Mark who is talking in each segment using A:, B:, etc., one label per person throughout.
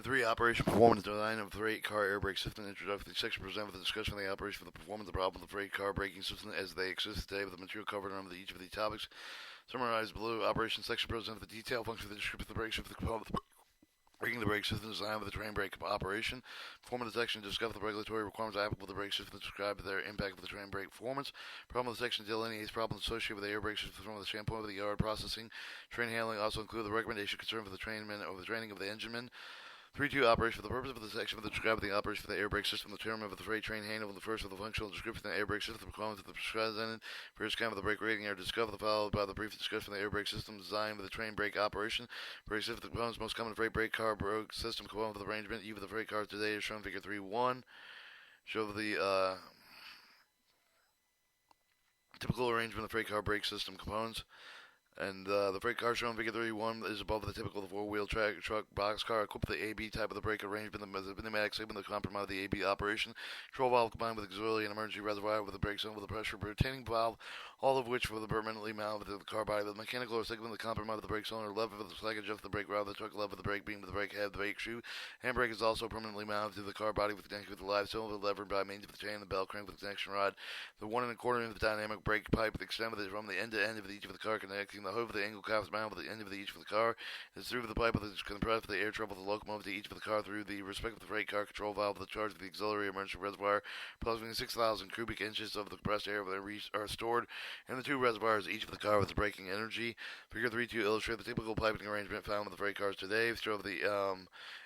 A: 3. Operation performance design of the freight car air brake system. Introductory section present with a discussion of the operation of the performance of the problem of the freight car braking system as they exist today with the material covered under each of the topics. Summarized below. Operation section present with the detail function of the description of the brake system, the component of the braking the brake system design with the train brake operation. Performance detection discuss the regulatory requirements applicable to the brake system describe their impact of the train brake performance. Problem detection delineates problems associated with the air brake system from the standpoint of the yard processing. Train handling also include the recommendation concern for the trainman or the training of the engineman. 3.2 Operation for the purpose of the section for the describe the operation for the air brake system, the term of the freight train handle, the first of the functional description of the air brake system, the requirements of the presented, first kind of the brake rating are discovered, followed by the brief discussion of the air brake system design with the train brake operation. Brake system, the components most common freight brake car brake system component of the arrangement, even the freight cars today is shown figure 3.1. Show the typical arrangement of freight car brake system components. And the freight car shown in Figure 31 is above the typical four-wheel truck boxcar equipped with the AB type of the brake arrangement, the pneumatic segment, the compromise of the AB operation, control valve combined with auxiliary and emergency reservoir with the brake zone with a pressure retaining valve, all of which were permanently mounted with the car body. The mechanical or segment, the compromise of the brake cylinder, lever for the slack adjust the brake route, the truck lever, the brake beam with the brake head, the brake shoe. Handbrake is also permanently mounted to the car body with the connection with the live cylinder, the lever by means of the chain, the bell crank with the connection rod, the 1 1/4 inch of the dynamic brake pipe with the extent from the end to end of each of the car connecting the hood of the angle cap mounted with the end of each of the car is through the pipe with the compressed for the air travel of the locomotive to each of the car through the respective freight car control valve the charge of the auxiliary emergency reservoir. Approximately 6,000 cubic inches of the compressed air are stored in the two reservoirs each of the car with the braking energy. Figure 3.2 illustrate the typical piping arrangement found with the freight cars today. Show the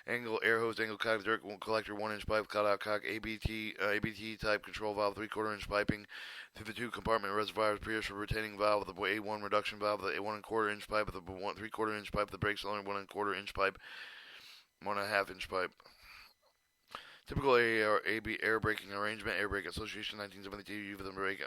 A: angle air hose, angle cock dirt collector, 1-inch pipe, cutout cock, ABT type control valve, 3/4 inch piping through the two compartment reservoirs, pressure retaining valve, the A1 reduction valve, the 1 1/4 inch pipe, the 3/4 inch pipe, the brake cylinder, 1 1/4 inch pipe, 1.5 inch pipe. Typical air braking arrangement, Air Brake Association 1972, U for the brake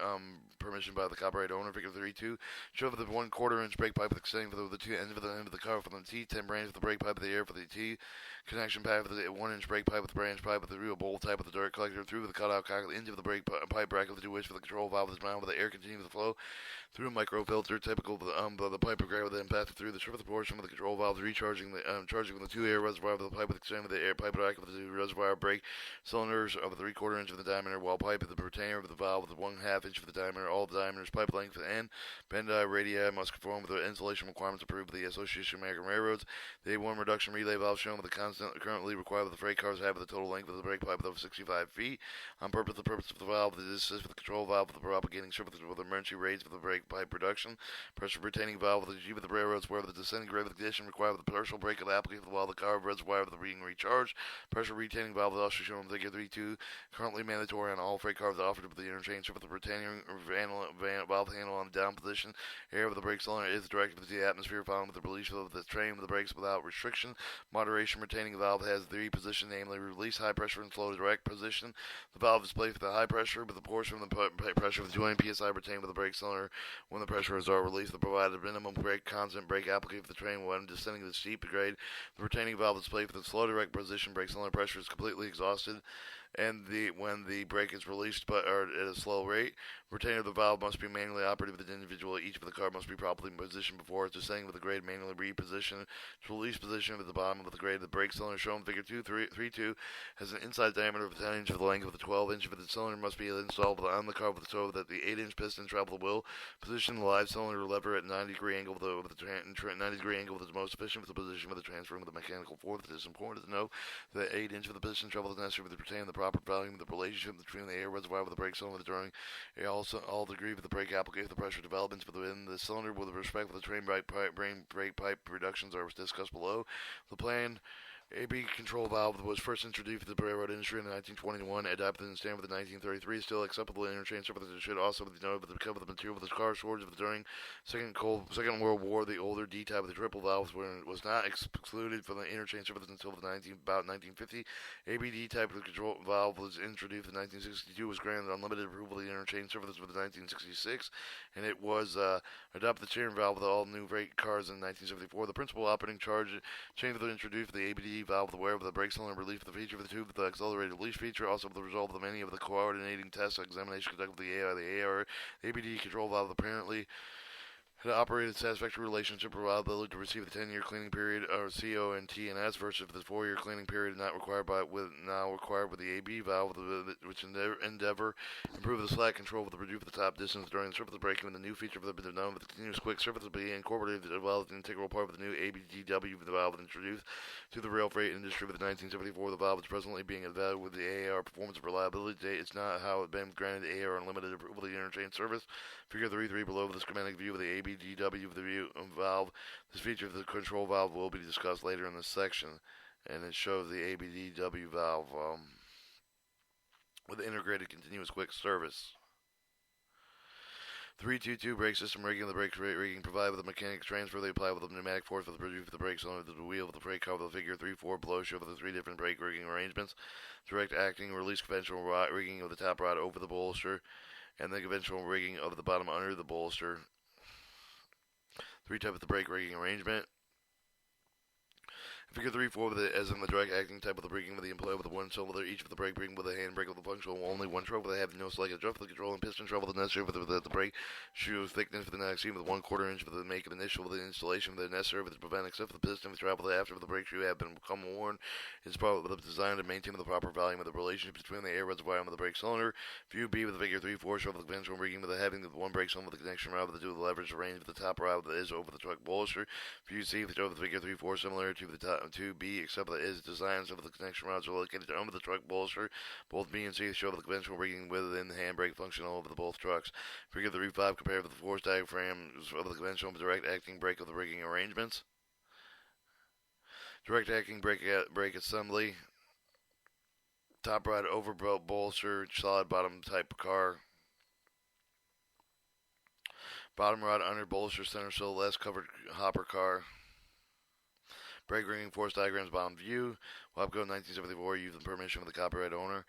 A: permission by the copyright owner, figure 3.2. Show for the 1 1/4 inch brake pipe extending for the two ends of the end of the car from the T, 10 branches of the brake pipe of the air for the T, connection pipe for the 1 inch brake pipe with the branch pipe with the real bowl type of the dirt collector through the cutout cock into the brake pipe bracket with the which for the control valve is mounted with the air continuing to flow through a microfilter, typical of the pipe of gravity then passed through the strip of the portion with the control valve recharging charging with the two air reservoir of the pipe with extending the air pipe bracket with the reservoir brake cylinders of the 3/4 inch of the diameter, wall pipe of the retainer of the valve with the 1/2 inch of the diameter. All the diameters, pipe length, and bend radii must conform with the insulation requirements approved by the Association of American Railroads. The A1 reduction relay valve shown with the constant currently required with the freight cars have the total length of the brake pipe of 65 feet. On purpose, the purpose of the valve is assist with the control valve with the propagating surface with the emergency rates of the brake pipe reduction. Pressure retaining valve with the G of the railroads where the descending gravity condition required with the partial brake of the applicator while the car reservoir of the being recharged. Pressure retaining valve is also shown in figure 3.2. Currently mandatory on all freight cars offered with the interchange with the retaining valve handle on the down position. Air of the brake cylinder is directed to the atmosphere following with the release of the train with the brakes without restriction. Moderation retaining valve has 3 positions, namely release, high pressure, and slow direct position. The valve is placed with the high pressure with the portion of the pressure of the 200 psi retained with the brake cylinder when the pressure is released. The provided minimum brake constant brake applicated for the train when descending the steep grade. The retaining valve is placed with the slow direct position. Brake cylinder pressure is completely exhausted. And when the brake is released but at a slow rate, retainer of the valve must be manually operated with the individual. Each of the car must be properly positioned before it's descending with the grade manually reposition to release position at the bottom of the grade. The brake cylinder shown in figure 3.2 has an inside diameter of 10 inch of the length of the 12 inch of the cylinder must be installed on the car with so that the 8-inch piston travel the wheel. Position the live cylinder lever at 90-degree angle with the 90-degree angle is most efficient for the position of the transferring with the mechanical force. It is important to know that 8-inch of the piston travel is necessary to retain the proper volume of the relationship between the air reservoir with the brake cylinder during also all degree of the brake application. The pressure developments within the cylinder with respect to the train brake pipe reductions are discussed below. The plan AB control valve was first introduced to the railroad industry in 1921, adopted and standard with the 1933. Still acceptable interchange surface. It should also be noted that the material of the car shortage during Second World War, the older D type of the triple valves was not excluded from the interchange surface until about 1950. ABD type of the control valve was introduced in 1962. Was granted unlimited approval of the interchange surface with 1966, and it was adopted the steering valve with all new freight cars in 1974. The principal operating change was introduced for the ABD valve, the wear of the brake cylinder relief of the feature of the tube, the accelerated release feature, also the result of the many of the coordinating tests examination conducted with the AR, the ABD control valve apparently It operated satisfactory relationship reliability to receive the 10-year cleaning period or CONTNS versus the 4-year cleaning period not required now required with the AB valve, which endeavor improve the slack control with the reduce the top distance during the surface braking. With the new feature of the known with the continuous quick surface be incorporated as well as an integral part of the new ABGW valve introduced to the rail freight industry with the 1974. The valve is presently being evaluated with the AAR performance and reliability date. It's not how it been granted AAR unlimited approval of the interchange service. Figure 3.3 below the schematic view of the ABGW of the valve. This feature of the control valve will be discussed later in this section, and it shows the ABGW valve with integrated continuous quick service. 322 brake system rigging. The brake rigging provided with the mechanics transfer. They apply with the pneumatic force for the produce of the brakes on the wheel of the brake car with the figure 3-4 below show the 3 different brake rigging arrangements. Direct acting release conventional rigging of the top rod over the bolster, and the conventional rigging of the bottom under the bolster. 3 types of the brake rigging arrangement. Figure 3-4 as in the direct acting type of the braking with the employee with the one cylinder, each of the brake braking with a hand brake with the functional only one stroke with a having no selected drift for the control and piston travel the necessary for the brake shoe thickness for the next with 1/4 inch for the make of initial with the installation for the necessary for the prevent except for the piston for travel after the brake shoe have become worn. It's probably designed to maintain the proper volume of the relationship between the air reservoir and the brake cylinder. View B with the figure 3-4 show the conventional rigging with the having the one brake cylinder with the connection rod with the two leverage range with the top rod that is over the truck bolster. View C with the figure 3-4 similar to the top 2B except that is designed so that the connection rods are located under the truck bolster. Both B and C show the conventional rigging within the handbrake function all over the both trucks. Figure 3-5 compared with the force diagrams of the conventional direct acting brake of the rigging arrangements. Direct acting brake assembly. Top rod over bolster, solid bottom type car. Bottom rod under bolster, center sill, less covered hopper car. Brake rigging force diagrams bottom view. WAPCO 1974, use the permission of the copyright owner.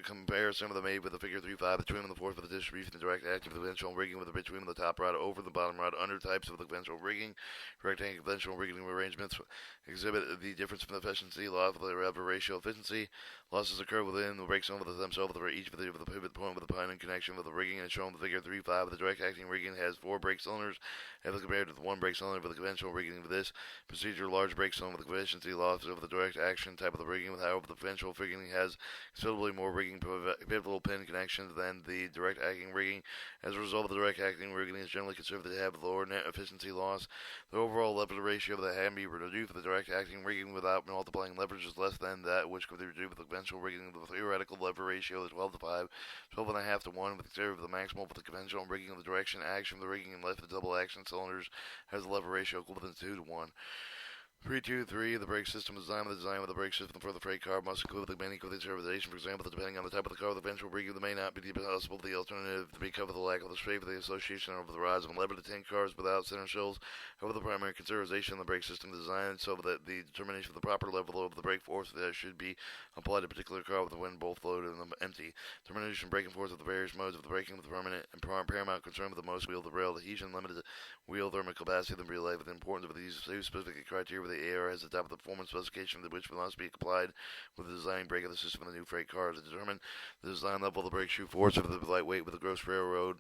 A: Comparison of the made with the figure 3-5 between the force for the distribution and direct acting of the conventional rigging with the between the top rod over the bottom rod under types of the conventional rigging. Direct acting conventional rigging arrangements exhibit the difference in efficiency, loss of the lever ratio efficiency. Losses occur within the brake cylinder themselves for each of the pivot point with the pin in connection with the rigging and shown in the figure 3-5. The direct acting rigging has 4 brake cylinders as compared to the 1 brake cylinder for the conventional rigging. For this procedure, large brake cylinder with the efficiency losses of the direct action type of the rigging, however, the conventional rigging has considerably more rigging pivotal pin connections than the direct acting rigging. As a result, the direct acting rigging is generally considered to have lower net efficiency loss. The overall leverage ratio of the can be reduced for the direct acting rigging without multiplying leverage is less than that which could be reduced with the conventional rigging. The theoretical lever ratio is 12-5, 12.5 to 1, with the the maximal for the conventional rigging of the direction action of the rigging and left the double action cylinders has a lever ratio equivalent to 2 to 1. 323, the brake system design. The design of the brake system for the freight car must include the many consideration. For example, depending on the type of the car, the eventual rigging may not be possible. The alternative to be covered the lack of the shape of the association of the rods of 11 to 10 cars without center shills. However, the primary consideration of the brake system design so that the determination of the proper level of the brake force that should be applied to a particular car with the wind both loaded and empty. Determination braking force of the various modes of the braking with the permanent and paramount concern with the most wheel to rail adhesion, limited wheel thermal capacity, than relay with the importance of these two specific criteria. The AR has adopted the performance specification which must be applied with the design brake of the system of the new freight car to determine the design level of the brake shoe force of the lightweight with the gross rail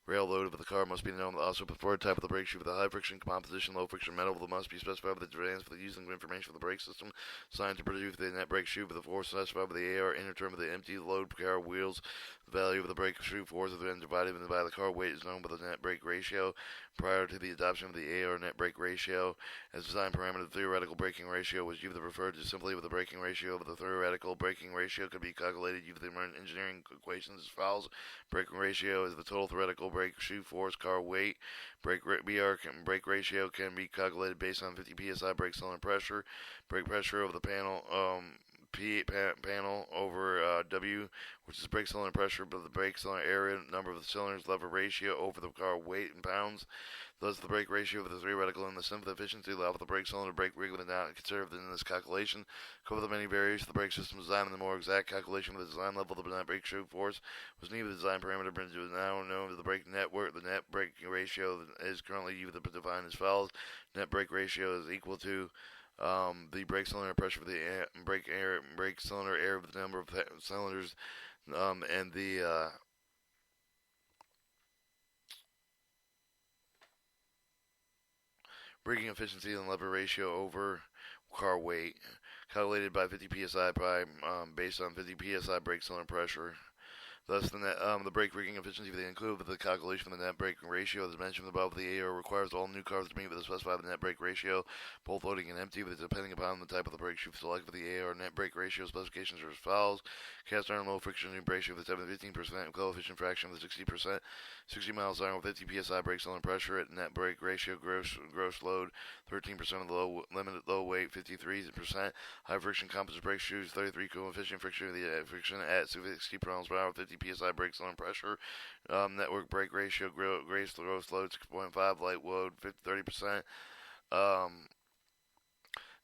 A: load of the car must be known. Also, preferred type of the brake shoe with the high friction composition, low friction metal that must be specified with the demands for the using information for the brake system designed to produce the net brake shoe with the force specified with the AR inner term of the empty load car wheels. The value of the brake shoe force is then divided by the car weight is known by the net brake ratio. Prior to the adoption of the AR net brake ratio as design parameter, the theoretical braking ratio was either referred to simply with the braking ratio of the theoretical braking ratio could be calculated using the engineering equations as follows. Braking ratio is the total theoretical brake shoe force car weight. Brake ratio can be calculated based on 50 psi brake cylinder pressure. Brake pressure of the panel panel over W, which is brake cylinder pressure, but the brake cylinder area, number of the cylinders, lever ratio over the car weight in pounds. Thus, the brake ratio of the theoretical and the simple efficiency level of the brake cylinder brake rig was not considered in this calculation. Cover the many variations of the brake system design and the more exact calculation of the design level of the net brake shoe force was neither the design parameter, but is now known as the brake network. The net brake ratio is currently defined as follows: net brake ratio is equal to the brake cylinder pressure for the brake cylinder area of the number of cylinders, and the braking efficiency and lever ratio over car weight, calculated by 50 psi prime, based on 50 psi brake cylinder pressure. Thus, the brake rigging efficiency for the include with the calculation of the net braking ratio, as mentioned above, the AO requires all new cars to meet with the specified net brake ratio, both loading and empty, but depending upon the type of the brakes you've selected for the AO net brake ratio specifications are as follows. Cast iron low friction ratio of the 7-15%, coefficient fraction of the 60%, 60 miles an hour with 50 psi brake cylinder pressure at net brake ratio, gross load 13% of the limited low weight 53%, high friction composite brake shoes 33 coefficient friction friction at 60 miles per hour, 50 psi brake cylinder pressure, network brake ratio, gross load 6.5, light load 30%,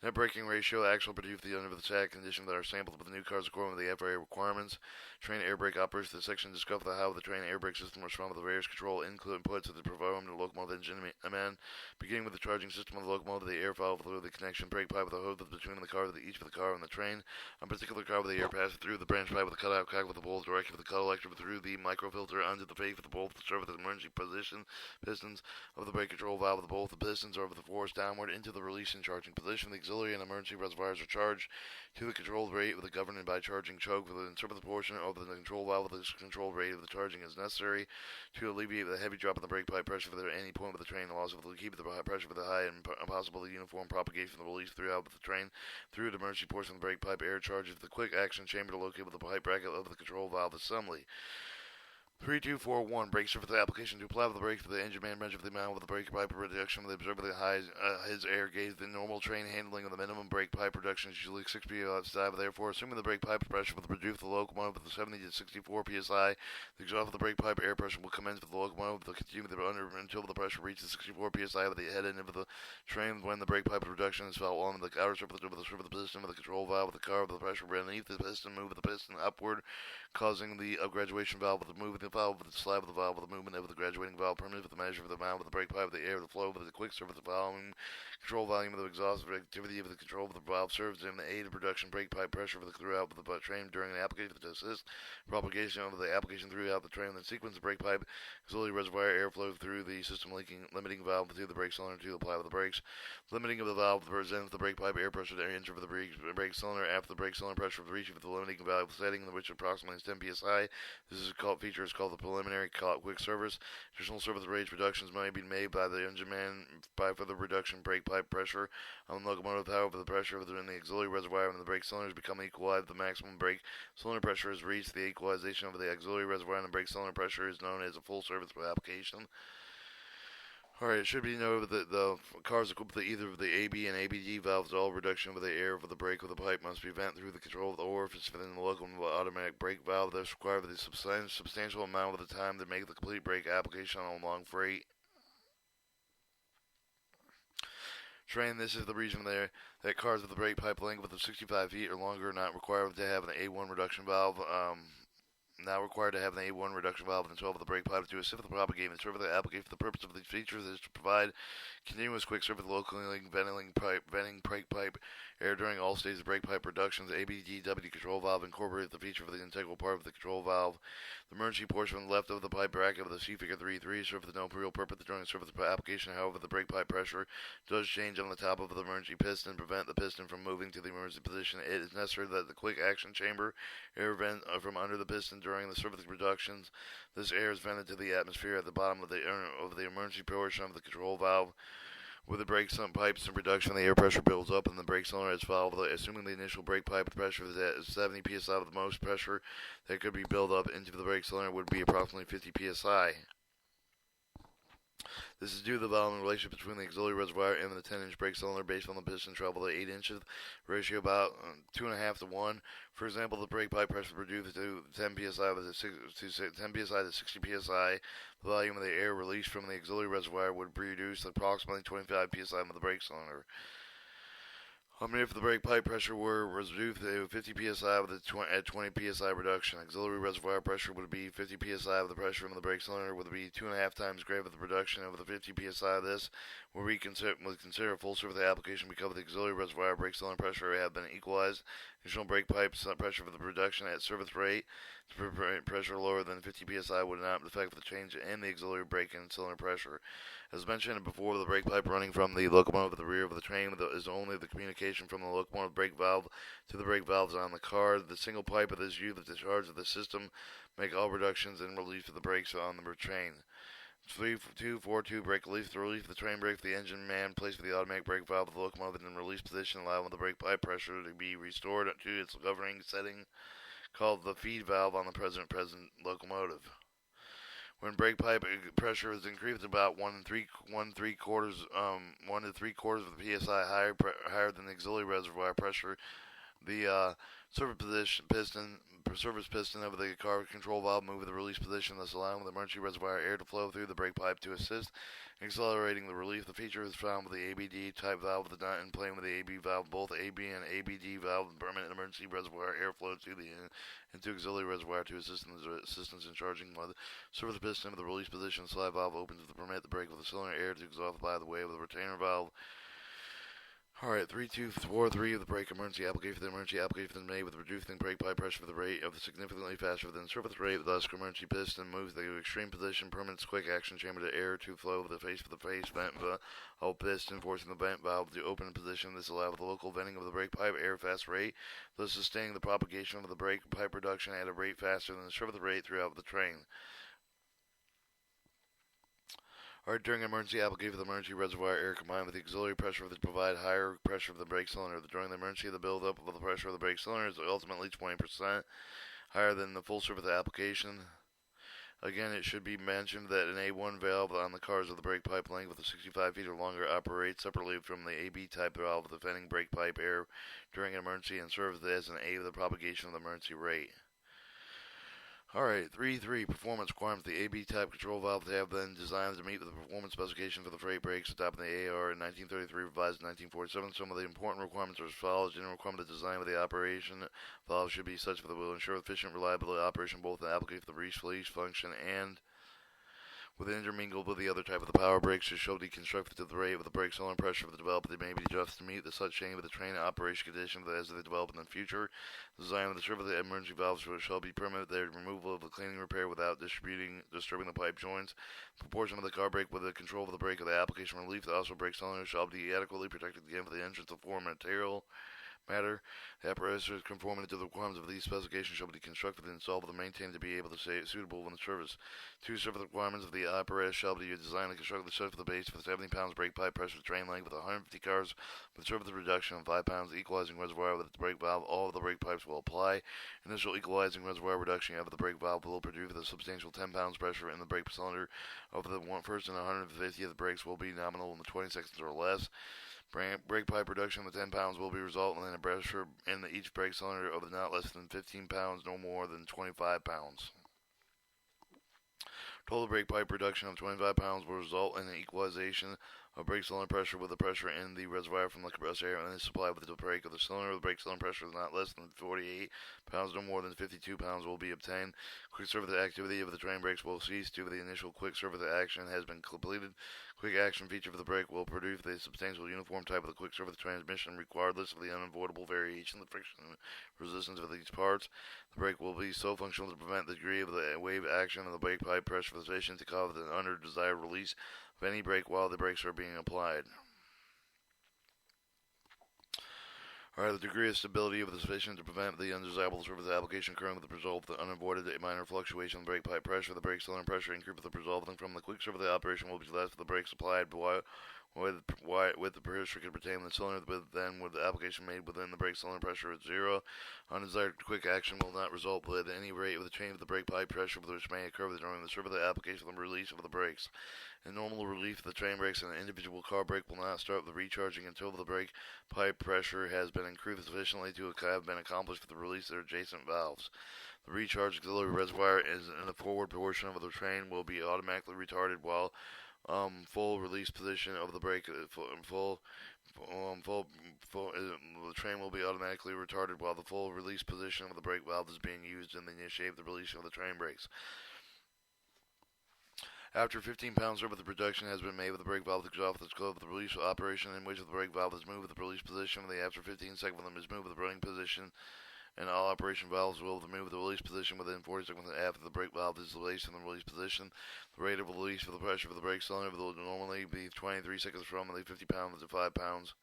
A: net braking ratio, actual produced under the static conditions that are sampled with the new cars according to the FAA requirements. Train air brake operators. This section discuss how the train air brake system responds to the various control inputs of the performed locomotive engine amend, beginning with the charging system of the locomotive, the air valve through the connection brake pipe with the hose between the car, each of the car and the train. On a particular car, with the air passes through the branch pipe with the cutout cock with the bowl direction of the collector through the microfilter under the face with the bolt to serve as emergency position pistons of the brake control valve with both the pistons over the force downward into the release and charging position. The auxiliary and emergency reservoirs are charged to the controlled rate with the governed by charging choke with an interpreted portion of the control valve with the controlled rate of the charging is necessary to alleviate the heavy drop in the brake pipe pressure for any point with the train, and also to keep the pressure for the high and possible uniform propagation of the release throughout the train through the emergency portion of the brake pipe air charges the quick action chamber to locate with the pipe bracket of the control valve assembly. 3241 brake surface application to apply with the brakes for the engine man measure for the amount of the brake pipe reduction of the observer the highs his air gauge the normal train handling of the minimum brake pipe reduction is usually 6 psi, therefore assuming the brake pipe pressure will reduce the locomotive with the 70 to 64 psi, the exhaust of the brake pipe air pressure will commence with the locomotive will continue until the pressure reaches 64 psi with the head end of the train. When the brake pipe reduction is felt on the outer surface of the piston of the control valve of the car with the pressure beneath the piston, move the piston upward, causing the graduation valve with the moving the valve with the slab of the valve with the movement of the graduating valve permanent with the measure of the amount of the brake pipe, the air, the flow with the quick serve of the volume, control volume of the exhaust activity of the control of the valve serves in the aid of production brake pipe pressure for the throughout of the train during the application to assist propagation of the application throughout the train. The sequence of brake pipe auxiliary reservoir airflow through the system limiting valve through the brake cylinder to apply with the brakes. Limiting of the valve presents the brake pipe air pressure to enter for the brake cylinder after the brake cylinder pressure reaching the limiting valve setting, which approximately is 10 psi. This is feature is called the preliminary quick service. Additional service rates reductions may be made by the engine man by further reduction brake pipe pressure on the locomotive. However, the pressure in the auxiliary reservoir and the brake cylinders become equalized. The maximum brake cylinder pressure is reached. The equalization of the auxiliary reservoir and the brake cylinder pressure is known as a full service application. Alright, it should be noted that the cars equipped with either of the AB and ABD valves, all reduction with the air for the brake with the pipe must be vent through the control of the orifice within the locomotive automatic brake valve. That's required for the substantial amount of the time to make the complete brake application on a long freight train. This is the reason that cars with the brake pipe length of 65 feet or longer are not required to have an A1 reduction valve. Now required to have an A1 reduction valve and 12 of the brake pipe to assist the propagating and serve the application for the purpose of these features is to provide continuous quick service locally venting brake pipe air during all stages of brake pipe reductions. ABDW control valve incorporates the feature for the integral part of the control valve. The emergency portion on the left of the pipe bracket of the C figure 3.3 serves no real purpose during the service application. However, the brake pipe pressure does change on the top of the emergency piston, prevent the piston from moving to the emergency position. It is necessary that the quick action chamber air vent from under the piston during the service reductions. This air is vented to the atmosphere at the bottom of the emergency portion of the control valve. With the brake pipes and reduction, the air pressure builds up in the brake cylinder as valve. Assuming the initial brake pipe pressure is at 70 psi, the most pressure that could be built up into the brake cylinder would be approximately 50 psi. This is due to the volume relationship between the auxiliary reservoir and the 10-inch brake cylinder based on the piston travel to 8 inches, ratio about 2.5 to 1. For example, the brake pipe pressure reduced to 10 psi to 60 psi. The volume of the air released from the auxiliary reservoir would reduce approximately 25 psi of the brake cylinder. If the brake pipe pressure were reduced to 50 psi at 20 psi reduction, auxiliary reservoir pressure would be 50 psi of the pressure in the brake cylinder would be 2.5 times greater the reduction of the 50 psi. This where we consider full surface application because the auxiliary reservoir brake cylinder pressure have been equalized. Additional brake pipe pressure for the reduction at service rate pressure lower than 50 psi would not affect the change in the auxiliary brake and cylinder pressure. As mentioned before, the brake pipe running from the locomotive to the rear of the train is only the communication from the locomotive brake valve to the brake valves on the car. The single pipe that is used to discharge of the system make all reductions and relief of the brakes on the train. 3242 brake relief. The relief of the train brake, the engine man placed for the automatic brake valve of the locomotive in release position, allowing the brake pipe pressure to be restored to its governing setting, called the feed valve on the present locomotive. When brake pipe pressure is increased about 1 to 3/4 of the psi higher than the auxiliary reservoir pressure, the service piston of the car control valve move the release position, thus allowing the emergency reservoir air to flow through the brake pipe to assist in accelerating the relief. The feature is found with the ABD type valve with the not in plane with the AB valve. Both AB and ABD valve permit emergency reservoir airflow to the into auxiliary reservoir to assistance in charging, while the service piston of the release position slide valve opens to permit the brake with the cylinder air to exhaust by the way of the retainer valve. Alright, 3243 of the brake emergency application. The emergency application is made with reducing brake pipe pressure for the rate of significantly faster than surface rate. Thus, emergency piston moves the extreme position, permits quick action chamber to air to flow the face vent of piston, forcing the vent valve to open in position. This allows the local venting of the brake pipe air fast rate, thus sustaining the propagation of the brake pipe reduction at a rate faster than the surface rate throughout the train. During emergency application of the emergency reservoir air combined with the auxiliary pressure to provide higher pressure of the brake cylinder. During the emergency, the buildup of the pressure of the brake cylinder is ultimately 20% higher than the full surface application. Again, it should be mentioned that an A1 valve on the cars of the brake pipe length with 65 feet or longer operates separately from the AB type valve with the venting brake pipe air during an emergency and serves as an aid of the propagation of the emergency rate. Alright, 3.3 performance requirements. The AB type control valves have been designed to meet the performance specification for the freight brakes adopted in the AR in 1933, revised in 1947. Some of the important requirements are as follows. General requirement: the design of the operation valve should be such that it will ensure efficient, reliable operation both in the application of the release function and with intermingled with the other type of the power brakes to show the constructed to the rate of the brake cylinder pressure of the development. They may be adjusted to meet the such change with the train operation conditions as they develop in the future. The design of the surface of the emergency valves shall be permitted their removal of the cleaning repair without disturbing the pipe joints. The proportion of the car brake with the control of the brake of the application relief, the also brake cylinder shall be adequately protected against the entrance of foreign matter. The apparatus conforming to the requirements of these specifications shall be constructed and installed and maintained to be able to stay suitable when the service. Two surface requirements of the apparatus shall be designed and constructed to for the base for 70 pounds brake pipe pressure train length with 150 cars with surface reduction of 5 pounds equalizing reservoir with the brake valve. All of the brake pipes will apply. Initial equalizing reservoir reduction of the brake valve will produce a substantial 10 pounds pressure in the brake cylinder. Over the first and 150th, the brakes will be nominal in the 20 seconds or less. Brake pipe reduction of 10 pounds will be resulting in a pressure in each brake cylinder of not less than 15 pounds, no more than 25 pounds. Total brake pipe reduction of 25 pounds will result in an equalization of brake cylinder pressure with the pressure in the reservoir from the compressed air and is supplied with the brake of the cylinder. The brake cylinder pressure is not less than 48 pounds, no more than 52 pounds will be obtained. Quick service activity of the train brakes will cease due to the initial quick service action has been completed. Quick action feature of the brake will produce the substantial uniform type of the quick service transmission regardless of the unavoidable variation in the friction resistance of these parts. The brake will be so functional to prevent the degree of the wave action of the brake pipe pressure sufficient to cause an undesired release of any brake while the brakes are being applied. The degree of stability of the sufficient to prevent the undesirable surface application occurring with the result of the unavoided minor fluctuation in brake pipe pressure. The brake cylinder pressure increase with the resulting from the quick surface operation will be less for the brakes applied with the pressure can retain the cylinder, but then with the application made within the brake cylinder pressure at zero. Undesired quick action will not result with any rate of the change of the brake pipe pressure which may occur during the surface application and release of the brakes. In normal relief, the train brakes and the individual car brake will not start the recharging until the brake pipe pressure has been increased sufficiently to have been accomplished for the release of their adjacent valves. The recharge auxiliary reservoir is in the forward portion of the train will be automatically retarded while full release position of the brake the train will be automatically retarded while the full release position of the brake valve is being used in the initiate the release of the train brakes. After 15 pounds worth of the production has been made with the brake valve exhaust with the scope of the release operation in which the brake valve is moved with the release position, when the after 15 seconds is moved with the running position, and all operation valves will remove the release position within 40 seconds after the brake valve is released in the release position. The rate of release for the pressure for the brake cylinder will normally be 23 seconds from the 50 pounds to 5 pounds.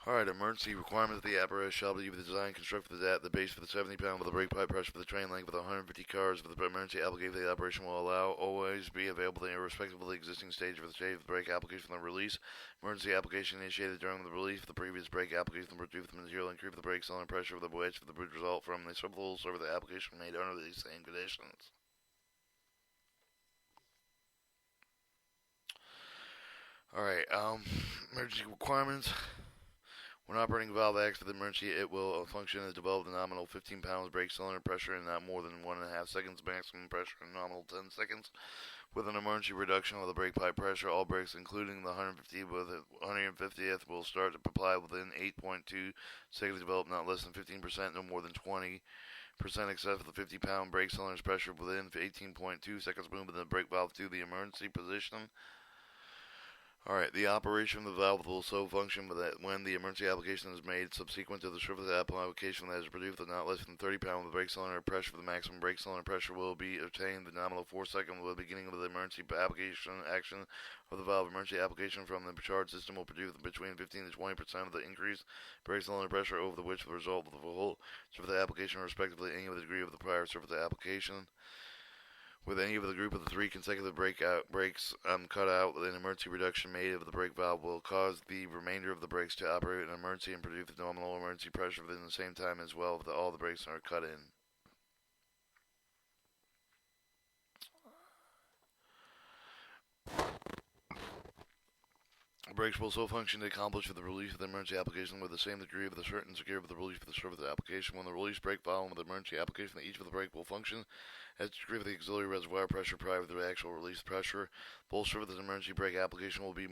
A: Alright, emergency requirements of the apparatus shall be designed and constructed at the base for the 70 pound with a brake pipe pressure for the train length with 150 cars for the emergency application the operation will allow always be available irrespective of the existing stage for the stage of the brake application from the release. Emergency application initiated during the release of the previous brake application will reduce the material and increase the brake cylinder pressure of the wedge for the result from the full servo the application made under these same conditions. Alright, emergency requirements. When operating valve acts for the emergency, it will function as develop the nominal 15 pounds brake cylinder pressure in not more than 1.5 seconds, maximum pressure in nominal 10 seconds. With an emergency reduction of the brake pipe pressure, all brakes, including the 150th, will start to apply within 8.2 seconds. Develop not less than 15%, no more than 20% excess of the 50-pound brake cylinder's pressure within 18.2 seconds. Moving the brake valve to the emergency position. Alright, the operation of the valve will so function when the emergency application is made subsequent to the service application that is produced with not less than 30 pounds of the brake cylinder pressure. The maximum brake cylinder pressure will be obtained the nominal 4 seconds with the beginning of the emergency application action of the valve. Emergency application from the charge system will produce between 15 to 20% of the increased brake cylinder pressure over which the result of the whole service application respectively any of the degree of the prior service application. With any of the group of the 3 consecutive brakes cut out, an emergency reduction made of the brake valve will cause the remainder of the brakes to operate in emergency and produce the nominal emergency pressure within the same time as well if all the brakes are cut in. The brakes will so function to accomplish for the release of the emergency application with the same degree of the certain security of the release for the service application. When the release brake valve with the emergency application, each of the brake will function as the degree of the auxiliary reservoir pressure prior to the actual release pressure. Both service the emergency brake application will be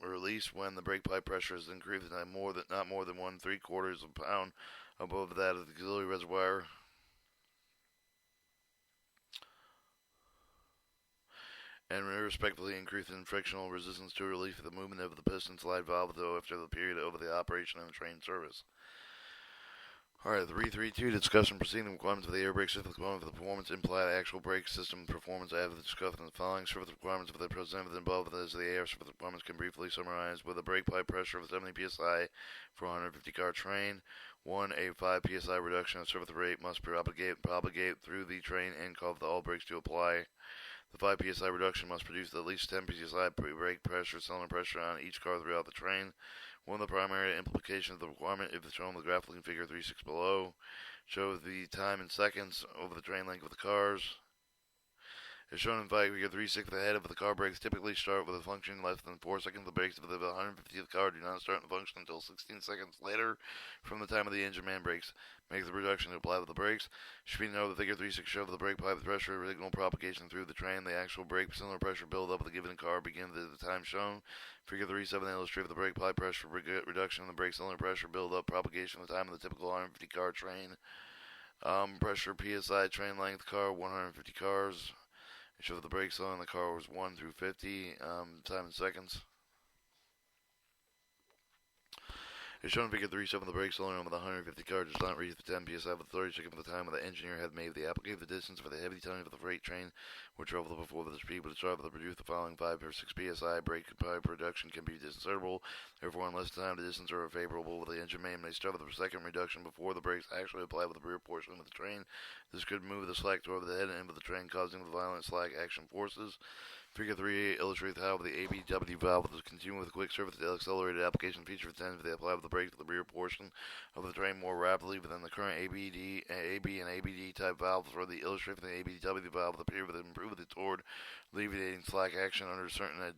A: released when the brake pipe pressure is increased not more than 1/3 pound above that of the auxiliary reservoir. And respectively increase in frictional resistance to relief of the movement of the piston slide valve though after the period of the operation of the train service. Alright, 332, discussion proceeding the requirements of the air brake system component for the performance implied actual brake system performance after the discussion of the following service requirements of the presented above as the air service requirements can briefly summarize with a brake pipe pressure of 70 psi for a 150 car train. 1. A 5 psi reduction in service rate must propagate through the train and cause all brakes to apply. The 5 psi reduction must produce at least 10 psi brake pressure, cylinder pressure on each car throughout the train. One of the primary implications of the requirement, if shown in the graphic in figure 3.6 below, shows the time in seconds over the train length of the cars. As shown in figure 3.6, the head of the car brakes typically start with a function less than 4 seconds. The brakes of the 150th car do not start in function until 16 seconds later from the time of the engine man brakes. Make the reduction to apply with the brakes. Should be noted the figure 3.6 shows the brake pipe pressure signal propagation through the train. The actual brake cylinder pressure build up of the given car begins at the time shown. Figure 3.7 illustrates the brake pipe pressure reduction and the brake cylinder pressure build up propagation at the time of the typical 150 car train. Pressure PSI train length car 150 cars. It shows the brake cylinder in the car was 1 through 50 time in seconds. It's shown in figure 3.7 the brake cylinder with 150 car does not reach the 10 psi with 30 seconds of the time when the engineer had made the application the distance for the heavy tonnage of the freight train which traveled before the speed would start with the produce the following 5 or 6 psi brake pipe reduction can be discernible. Therefore, in less time the distance are favorable with the engine man may start with the second reduction before the brakes actually apply with the rear portion of the train. This could move the slack toward the head and end of the train, causing the violent slack action forces. Figure 3 illustrates how the ABW valve will continue with a quick service accelerated application feature intended to apply with the brakes to the rear portion of the train more rapidly than the current AB and ABD type valves for the illustration of the ABW valve will appear with improvement toward alleviating slack action under certain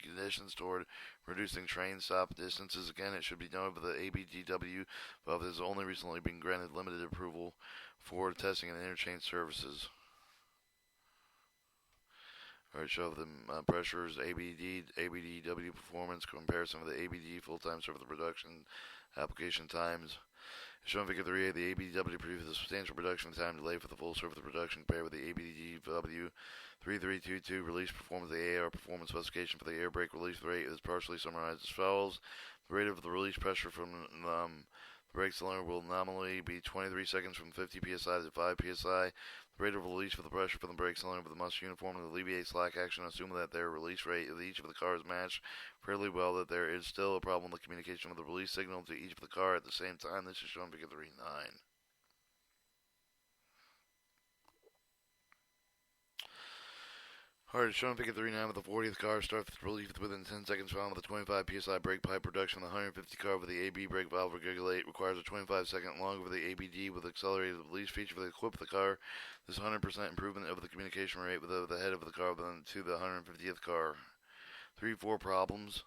A: conditions toward reducing train stop distances. Again, it should be noted that the ABDW valve has only recently been granted limited approval for testing and interchange services. Alright, show the pressures, ABDW performance, comparison of the ABD full-time service reduction application times. As shown in Figure 3A, the ABDW produces a substantial reduction in time delay for the full circuit production compared with the ABDW 3322 release performance. The AR performance specification for the air brake release rate is partially summarized as follows. The rate of the release pressure from the brake cylinder will nominally be 23 seconds from 50 psi to 5 psi. The rate of release for the pressure from the brake cylinder must uniformly alleviate slack action, assuming that their release rate of each of the cars match fairly well, that there is still a problem with the communication of the release signal to each of the car at the same time. This is shown in Figure 3.9. Alright, shown in Figure 3.9 with the 40th car starts with relief within 10 seconds, followed with a 25 psi brake pipe reduction. The 150 car with the AB brake valve regulate requires a 25-second longer for the ABD with accelerated release feature for the equip the car. This 100% improvement of the communication rate with the head of the car to the 150th car. 3-4 problems.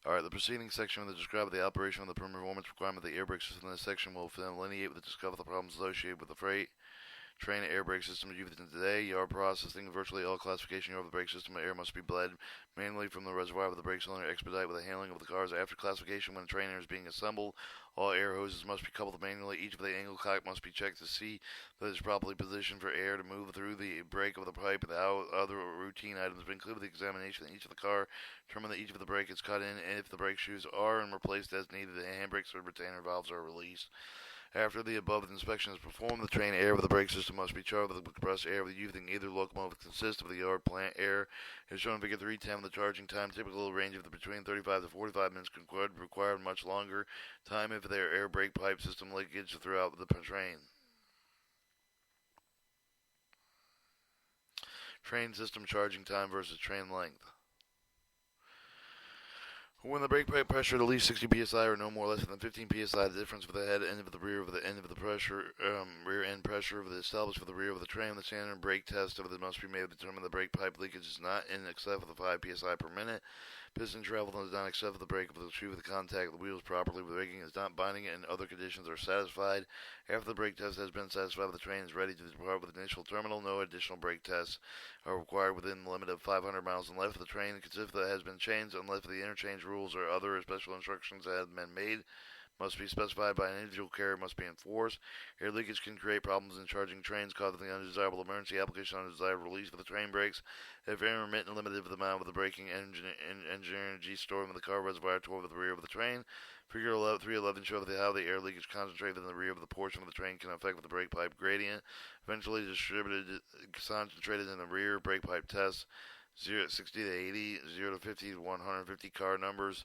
A: Alright, the preceding section will describe the operation of the performance requirement of the air brake system. This section will delineate with the discover the problems associated with the freight train air brake system used today. Yard processing virtually all classification of the brake system. Air must be bled manually from the reservoir of the brake cylinder. Expedite with the handling of the cars after classification. When the train air is being assembled, all air hoses must be coupled manually. Each of the angle cock must be checked to see that it is properly positioned for air to move through the brake of the pipe. The other routine items include the examination of each of the car, determine that each of the brake is cut in, and if the brake shoes are and replaced as needed, the handbrakes or retainer valves are released. After the above inspection is performed, the train air with the brake system must be charged with the compressed air using either locomotive consists of the yard plant air. As shown in Figure 310, the charging time typical range of between 35 to 45 minutes require much longer time if their air brake pipe system leakage throughout the train. Train system charging time versus train length. When the brake pipe pressure at least 60 psi or no more less than 15 psi, the difference for the head end of the rear of the end of the pressure, rear end pressure of the established for the rear of the train. The standard brake test of it must be made to determine the brake pipe leakage is not in excess of the 5 psi per minute. Piston travel does not accept the brake of the shoe with the contact of the wheels properly with braking is not binding and other conditions are satisfied. After the brake test has been satisfied, the train is ready to depart with the initial terminal. No additional brake tests are required within the limit of 500 miles and left. The train consists that has been changed unless the interchange rules or other special instructions that have been made must be specified by an individual carrier must be enforced. Air leakage can create problems in charging trains, causing the undesirable emergency application of undesirable release of the train brakes. If intermittent limited the amount of the braking engine energy stored in the car reservoir toward the rear of the train. Figure 311 shows how the air leakage concentrated in the rear of the portion of the train can affect the brake pipe gradient. Eventually concentrated in the rear brake pipe test. 60 to 80, 0 to 50 to 150 car numbers.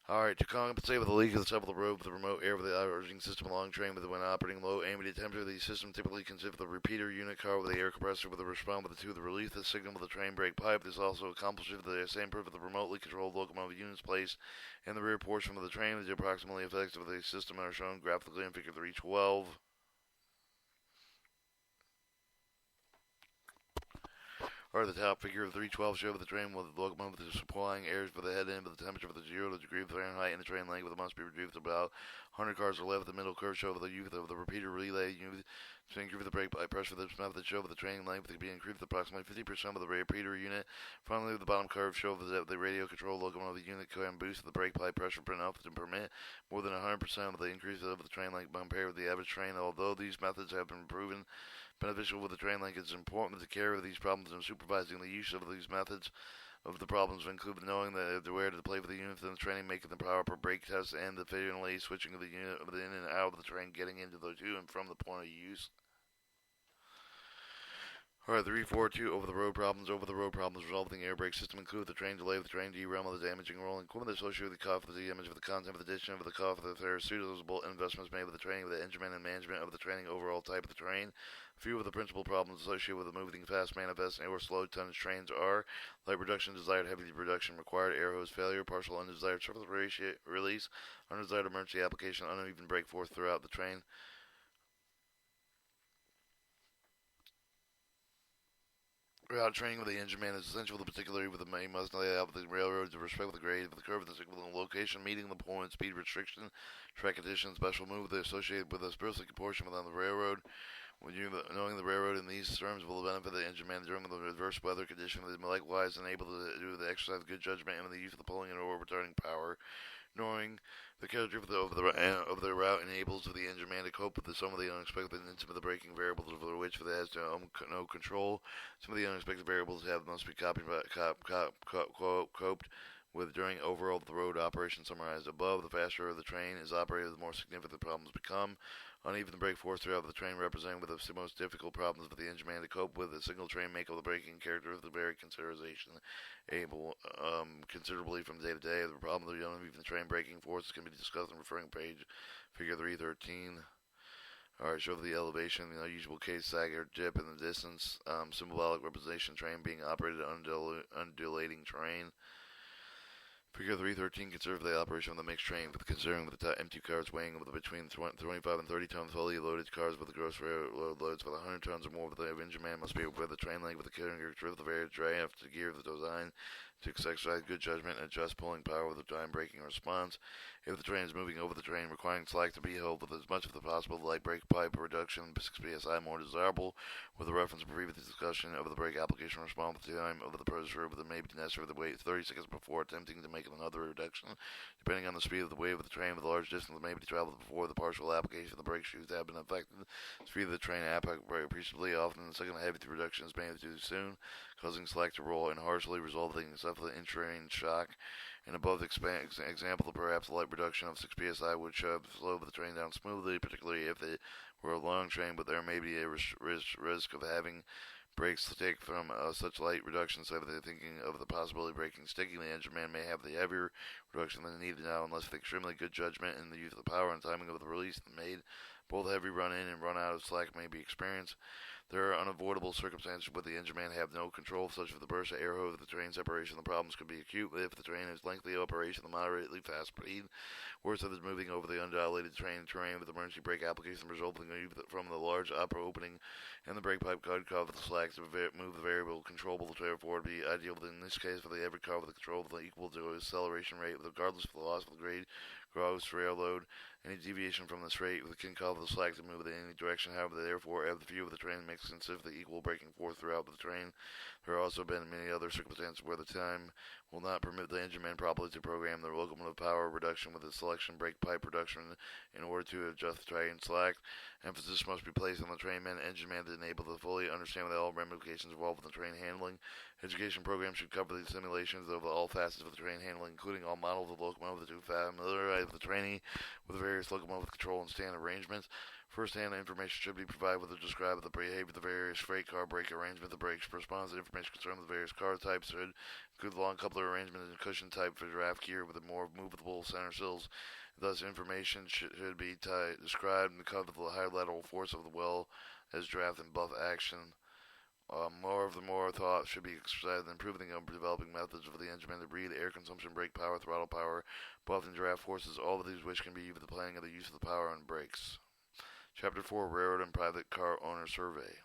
A: Alright, to compensate with the leak of the top of the road with the remote air with the urging system along train when operating low ambient temperature, the system typically consists of the repeater unit car with the air compressor with the respond with the relief the signal with the train brake pipe. This also accomplishes the same purpose with the remotely controlled locomotive units placed in the rear portion of the train. The approximately effects of the system are shown graphically in Figure 312. Or the top figure of 312 show the train with the locomotive supplying air for the head end with the temperature of the 0 degree of Fahrenheit and the train length must be reduced to about 100 cars or left. The middle curve show the youth of the repeater relay unit to increase the brake pipe pressure. This method show the train length to be increased with approximately 50% of the repeater unit. Finally, the bottom curve show that the radio control locomotive unit can boost the brake pipe pressure enough to permit more than 100% of the increase of the train length compared with the average train. Although these methods have been proven beneficial with the train link, it's important to care of these problems and supervising the use of these methods of the problems include knowing where to play for the units in the training, making the proper brake tests, and efficiently switching of the unit of the in and out of the train, getting into the to and from the point of use. Alright, 342 over the road problems. Over the road problems resolving the air brake system include the train delay, the train derailment, the damaging rolling equipment associated with the cost of the image of the content of the addition of the cost of the suitable investments made with the training, with the engineering and management of the training, overall type of the train. A few of the principal problems associated with the moving fast, manifest, or slow tonnage trains are light reduction, desired heavy reduction, required air hose failure, partial undesired surface release, undesired emergency application, uneven brake force throughout the train. Route training with the engine man is essential, particularly with the main must lay out with the railroads to respect the grade of the curve of the signal location, meeting the point, speed restriction, track conditions, special move associated with a specific portion within the railroad. Knowing the railroad in these terms will benefit the engine man during the adverse weather condition, likewise and able to do the exercise good judgment and the use of the pulling and or retarding power. Knowing the character of the route enables the engine man to cope with some of the unexpected and some of the braking variables over which it has no control. Some of the unexpected variables must be coped with during overall the road operation summarized above. The faster the train is operated, the more significant the problems become. Uneven brake force throughout the train representing one of the most difficult problems for the engine man to cope with. A single train make of the braking character of the very consideration able considerably from day to day. The problem of the uneven train braking forces can be discussed in referring page figure 313. Alright, show the elevation, the unusual case sag or dip in the distance. Symbolic representation train being operated undulating train. Figure 313 conserve the operation of the mixed train, with considering the empty cars weighing between 25 and 30 tons, fully loaded cars with the gross load loads with 100 tons or more. The engine man must be aware of the train length with the character of the various draft, the gear of the design, to exercise good judgment and adjust pulling power with the time braking response. If the train is moving over the train, requiring slack to be held with as much of the possible light brake pipe reduction, 6 psi more desirable, with a reference to previous discussion of the brake application response time of the pressure, but it may be necessary to wait 30 seconds before attempting to make another reduction, depending on the speed of the wave of the train. With a large distance may be traveled before the partial application of the brake shoes have been affected. The speed of the train very appreciably. Often the second heavy reduction is made too soon, causing slack to roll and harshly resulting in in-train shock. In above example, perhaps a light reduction of 6 psi would slow the train down smoothly, particularly if it were a long train, but there may be a risk of having brakes to take from such light reductions. So they're thinking of the possibility of braking sticking. The engine man may have the heavier reduction than needed now, unless with extremely good judgment in the use of the power and timing of the release made. Both heavy run in and run out of slack may be experienced. There are unavoidable circumstances where the engine man have no control, such as the burst of air hose of the train separation. The problems could be acute if the train is lengthy operation at moderately fast speed. Worse if it's moving over the undulated terrain with emergency brake application resulting from the large upper opening and the brake pipe could cover the slacks to move the variable controllable therefore would be ideal in this case for every car with a control of the equal to acceleration rate regardless of the loss of the grade, gross rail load. Any deviation from this rate can cause the slack to move in any direction. However, therefore, the view of the train makes consistently equal braking force throughout the train. There have also been many other circumstances where the time will not permit the engine man properly to program the locomotive power reduction with the selection brake pipe reduction in order to adjust the train slack. Emphasis must be placed on the train man and engine man to enable to fully understand all ramifications involved in the train handling. Education programs should cover the simulations of all facets of the train handling, including all models of the locomotive to familiarize the trainee with the various locomotive control and stand arrangements. First-hand information should be provided with a describe the behavior of the various freight car brake arrangement. The brakes response to information concerning the various car types should include the long coupler arrangement and cushion type for draft gear with a more movable center sills. Thus, information should be described and cover the high lateral force of the well as draft and buff action. More thought should be exercised in improving and developing methods for the engine man to breathe, air consumption, brake power, throttle power, buff and draft forces, all of these which can be used for the planning of the use of the power and brakes. Chapter 4, Railroad and Private Car Owner Survey.